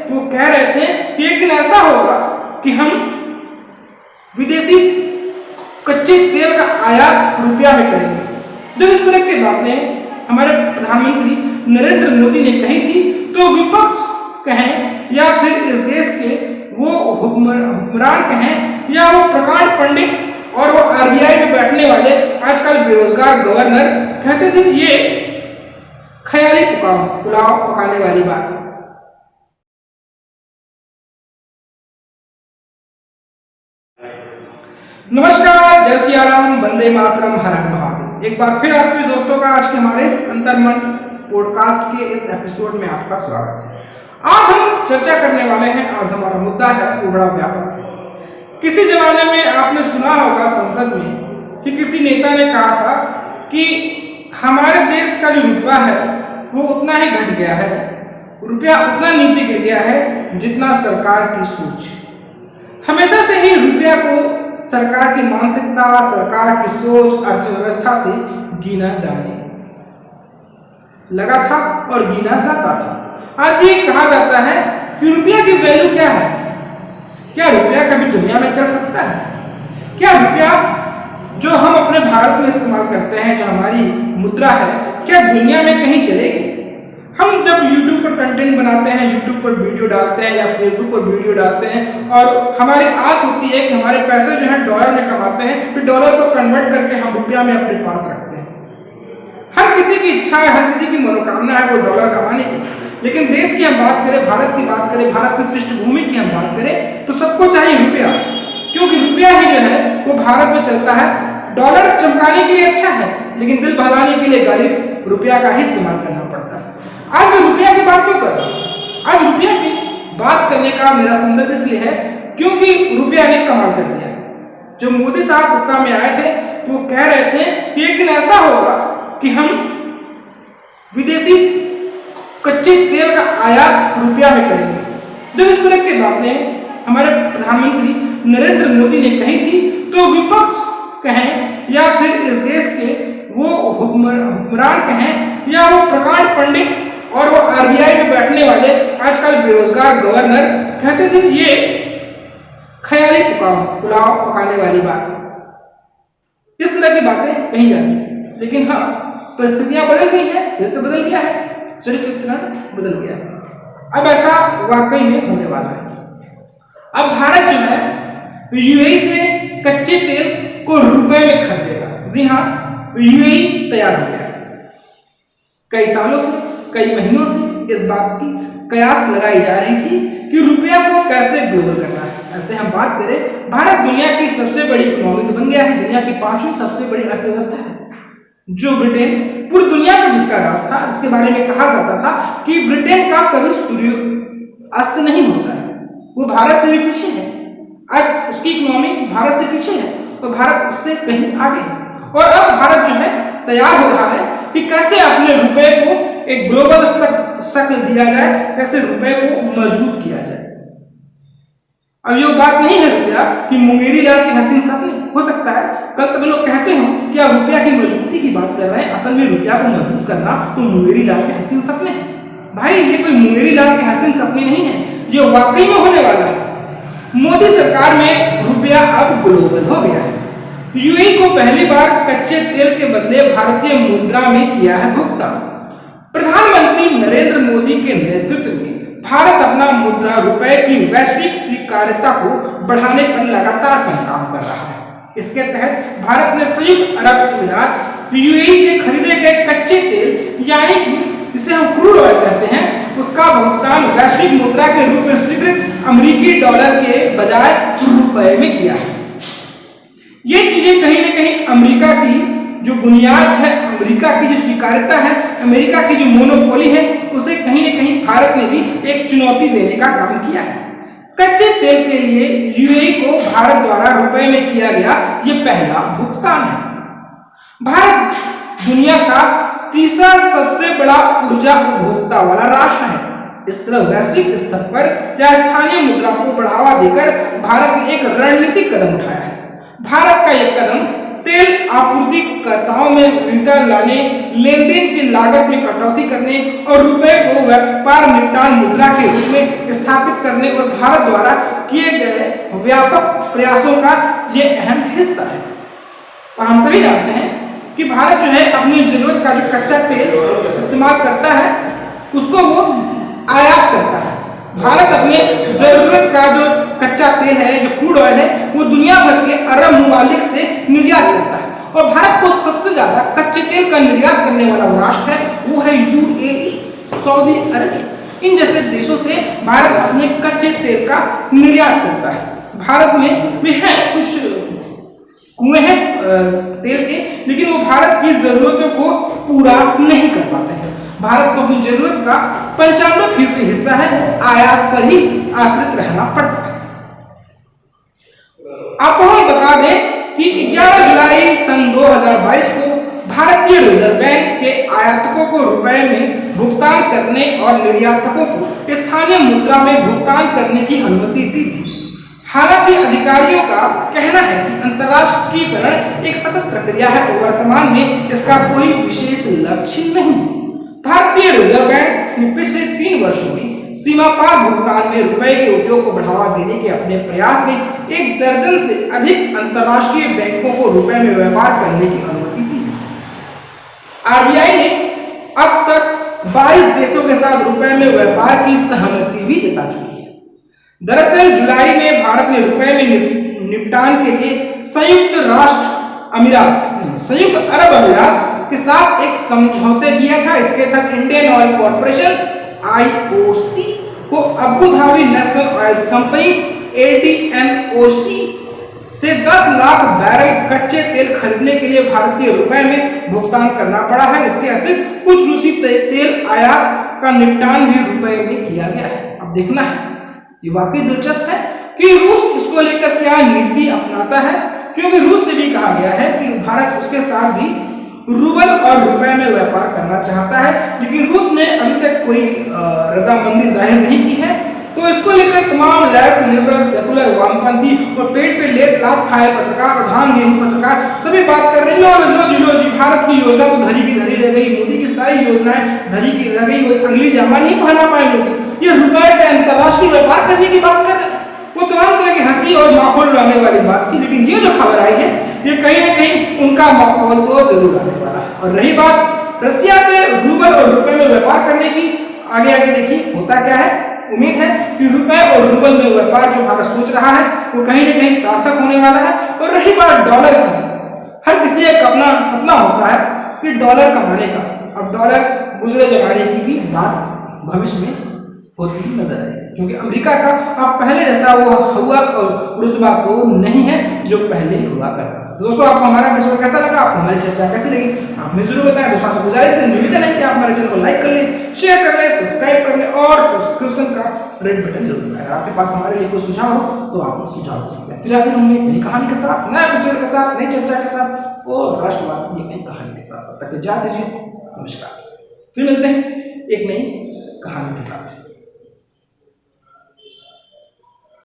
तो वो कह रहे थे कि एक दिन ऐसा होगा कि हम विदेशी कच्चे तेल का आयात रुपया में करेंगे। जब इस तरह की बातें हमारे प्रधानमंत्री नरेंद्र मोदी ने कही थी तो विपक्ष कहें या फिर इस देश के वो हुक्मरान कहें या वो प्रकांड पंडित और वो आरबीआई में बैठने वाले आजकल बेरोजगार गवर्नर कहते थे ये ख्याली पुलाव पकाने वाली बात है। नमस्कार, जय सिया राम, वंदे मातरम, हर हर महादेव। एक बार फिर आप सभी दोस्तों का आज के हमारे इस अंतर्मन पॉडकास्ट के इस एपिसोड में आपका स्वागत है। आज हम चर्चा करने वाले हैं, आज हमारा मुद्दा है वो बड़ा व्यापक है। किसी जमाने में आपने सुना होगा संसद में कि किसी नेता ने कहा था कि हमारे देश का जो रुतबा है वो उतना ही घट गया है, रुपया उतना नीचे गिर गया है जितना सरकार की सोच। हमेशा से ही रुपया को सरकार की मानसिकता, सरकार की सोच, अर्थव्यवस्था से गिना जाने लगा था और गिना जाता था। आज भी कहा जाता है कि रुपया की वैल्यू क्या है? क्या रुपया कभी दुनिया में चल सकता है? क्या रुपया जो हम अपने भारत में इस्तेमाल करते हैं, जो हमारी मुद्रा है, क्या दुनिया में कहीं चलेगी? हम जब YouTube पर कंटेंट बनाते हैं, YouTube पर वीडियो डालते हैं या Facebook पर वीडियो डालते हैं और हमारी आस होती है कि हमारे पैसे जो है डॉलर में कमाते हैं, फिर डॉलर को कन्वर्ट करके हम रुपया में अपने पास रखते हैं। हर किसी की इच्छा है, हर किसी की मनोकामना है वो डॉलर कमाने की। लेकिन देश की हम बात करें, भारत की बात करें, भारत की पृष्ठभूमि की हम बात करें तो सबको चाहिए रुपया, क्योंकि रुपया ही जो है वो भारत में चलता है। डॉलर चमकाने के लिए अच्छा है, लेकिन दिल बहलाने के लिए गालिब रुपया का ही इस्तेमाल करना पड़ता है। आज मैं रुपया की बात क्यों कर रहा हूं? आज रुपया की बात करने का मेरा संदर्भ इसलिए है क्योंकि रुपया ने कमाल कर दिया। जब मोदी साहब सत्ता में आए थे तो वो कह रहे थे कि एक दिन ऐसा होगा कि हम विदेशी कच्चे तेल का आयात रुपया में करेंगे। जब इस तरह की बातें हमारे प्रधानमंत्री नरेंद्र मोदी ने कही थी तो विपक्ष कहें या फिर इस देश के वो हुक्मरान कहें या वो प्रकांड पंडित और वो आरबीआई में बैठने वाले आजकल बेरोजगार गवर्नर कहते थे ये ख्याली पुलाव पकाने वाली बात है। इस तरह की बातें कही जाती थी, लेकिन हाँ, परिस्थितियां बदल गई हैं, चरित्र बदल गया है, चरित्र बदल गया है। अब ऐसा वाकई में होने वाला है। अब भारत जो है यूएई से कच्चे तेल को रुपए में खरीदेगा। जी हाँ, यूएई तैयार हो गया। कई सालों से, कई महीनों से इस बात की कयास लगाई जा रही थी कि रुपया को कैसे ग्लोबल करना है। ऐसे हम बात करें, भारत दुनिया की सबसे बड़ी इकोनॉमी तो बन गया है, दुनिया की 5वीं सबसे बड़ी अर्थव्यवस्था है। जो ब्रिटेन पूरी दुनिया में जिसका राज था, इसके बारे में कहा जाता था कि ब्रिटेन का कभी सूर्य अस्त नहीं होता है, वो भारत से भी पीछे है। आज उसकी इकोनॉमी भारत से पीछे है और भारत उससे कहीं आगे है। और अब भारत जो है तैयार हो रहा है कि कैसे अपने रुपए को एक ग्लोबल शक्ल दिया जाए, कैसे रुपए को मजबूत किया जाए। अब ये बात नहीं है रुपया कि मुंगेरी लाल के हसीन सपने। हो सकता है कल तक लोग कहते हो कि आप रुपया की मजबूती की बात कर रहे हैं, असल में रुपया को मजबूत करना तो मुंगेरी लाल के हसीन सपने हैं। भाई, ये कोई मुंगेरी लाल के हसीन सपने नहीं है, ये वाकई में होने वाला है। मोदी सरकार में रुपया अब ग्लोबल हो गया है। यूएई को पहली बार कच्चे तेल के बदले भारतीय मुद्रा में किया है भुगतान। प्रधानमंत्री नरेंद्र मोदी के नेतृत्व में भारत अपना मुद्रा रुपए की वैश्विक स्वीकार्यता को बढ़ाने पर लगातार काम कर रहा है। इसके तहत भारत ने संयुक्त अरब अमीरात यूएई से खरीदे गए कच्चे तेल यानी जिसे हम क्रूड ऑयल कहते हैं, उसका भुगतान वैश्विक मुद्रा के रूप में स्वीकृत अमेरिकी डॉलर के बजाय रुपए में किया है। ये चीजें कहीं ना कहीं अमेरिका की जो बुनियाद है, अमेरिका की जो स्वीकार्यता है, अमेरिका की जो मोनोपोली है, उसे कहीं ना कहीं भारत ने भी एक चुनौती देने का काम किया है। कच्चे तेल के लिए यूएई को भारत द्वारा रुपए में किया गया ये पहला भुगतान है। भारत दुनिया का तीसरा सबसे बड़ा ऊर्जा उपभोक्ता वाला राष्ट्र है। इस तरह वैश्विक स्तर पर या स्थानीय मुद्रा को बढ़ावा देकर भारत ने एक रणनीतिक कदम उठाया है। भारत का यह कदम तेल आपूर्तिकर्ताओं में विविधता लाने, लेन देन की लागत में कटौती करने और रुपए को व्यापार निपटान मुद्रा के रूप में स्थापित करने और भारत द्वारा किए गए व्यापक प्रयासों का ये अहम हिस्सा है। और हम सभी जानते हैं कि भारत जो है अपनी जरूरत का जो कच्चा तेल इस्तेमाल करता है उसको वो आयात करता है। भारत अपने जरूरत का जो कच्चा तेल है, जो क्रूड ऑयल है, वो दुनिया भर के अरब ममालिक से निर्यात करता है। और भारत को सबसे ज्यादा कच्चे तेल का निर्यात करने वाला वो राष्ट्र है, वो है यूएई, सऊदी अरब। इन जैसे देशों से भारत अपने कच्चे तेल का निर्यात करता है। भारत में भी है कुछ कुएं हैं तेल के, लेकिन वो भारत की जरूरतों को पूरा नहीं कर पाते हैं। भारत को अपनी जरूरत का 95% हिस्सा है आयात पर ही आश्रित रहना पड़ता है। आपको हम बता दें कि 11 जुलाई सन 2022 को भारतीय रिजर्व बैंक के आयातकों को रुपए में भुगतान करने और निर्यातकों को स्थानीय मुद्रा में भुगतान करने की अनुमति दी थी। हालांकि अधिकारियों का कहना है कि अंतर्राष्ट्रीयकरण एक सतत प्रक्रिया है और वर्तमान में इसका कोई विशेष लक्ष्य नहीं। भारतीय रिजर्व बैंक ने पिछले 3 वर्षों में सीमा पार भुगतान में रुपए के उपयोग को बढ़ावा देने के अपने प्रयास में 1 दर्जन से अधिक अंतर्राष्ट्रीय बैंकों को रुपए में व्यापार करने की अनुमति दी। आरबीआई ने अब तक 22 देशों के साथ रुपए में व्यापार की सहमति भी जता चुकी है। दरअसल जुलाई में भारत ने रुपए में निपटान के लिए संयुक्त अरब अमीरात के साथ एक समझौते किया था। इसके तहत इंडियन ऑयल कॉर्पोरेशन IOC को Abu Dhabi national oil company ADNOC से 10 लाख बैरल कच्चे तेल खरीदने के लिए भारतीय रुपए में भुगतान करना पड़ा है। इसके अतिरिक्त कुछ रूसी तेल आयात का निपटान भी रुपए में किया गया है। अब देखना है, ये वाकई दिलचस्प है कि रूस इसको लेकर क्या नीति अपनाता है, क्योंकि रूस से भी कहा गया है कि भारत उसके साथ भी रूबल और रुपए में व्यापार करना चाहता है, लेकिन रूस ने अभी तक कोई रजामंदी जाहिर नहीं की है। तो इसको लेकर तमाम लेफ्ट, लिबरल, सेकुलर, वामपंथी और पेट पे लात खाए पत्रकार और धान गेहूं पत्रकार सभी बात कर रहे हैं लो जी भारत की योजना तो धरी की धरी रह गई, मोदी की सारी योजनाएं धरी की रह गई, वो अंगली जामा नहीं पहना पाए मोदी। ये रुपए से अंतर्राष्ट्रीय व्यापार करने की बात कर रहे हैं। वो तमाम तरह की हंसी और माहौल लाने वाली बात थी, लेकिन ये जो खबर आई है ये कहीं ना कहीं उनका माहौल तो जरूर आने वाला है। और रही बात रसिया से रूबल और रुपए में व्यापार करने की, आगे आगे देखिए होता क्या है। उम्मीद है कि रुपए और रूबल में व्यापार जो भारत सोच रहा है वो कहीं ना कहीं सार्थक होने वाला है। और रही बात डॉलर की, हर किसी एक अपना सपना होता है कि डॉलर कमाने का। अब डॉलर गुजरे जमाने की भी बात भविष्य में होती नजर आएगी, क्योंकि अमेरिका का अब पहले जैसा वो हुआ और रुतबा तो नहीं है जो पहले हुआ करता। दोस्तों, आपको हमारा एपिसोड कैसा लगा, आपको हमारी चर्चा कैसी लगी, आप हमें जरूर बताएं। दोस्तों, आपसे गुजारिश है, निवेदन है कि आप हमारे चैनल को लाइक कर लें, शेयर कर लें, सब्सक्राइब कर लें और सब्सक्रिप्शन का रेड बटन जरूर दबाएं। अगर आपके पास हमारे लिए कोई सुझाव हो तो आप सुझाव दे सकते हैं। फिर हाजिर होंगे नई कहानी के साथ, नए एपिसोड के साथ, नई चर्चा के साथ और राष्ट्रवाद की नई कहानी के साथ। तब तक इजाजत दीजिए, नमस्कार। फिर मिलते हैं एक नई कहानी के साथ।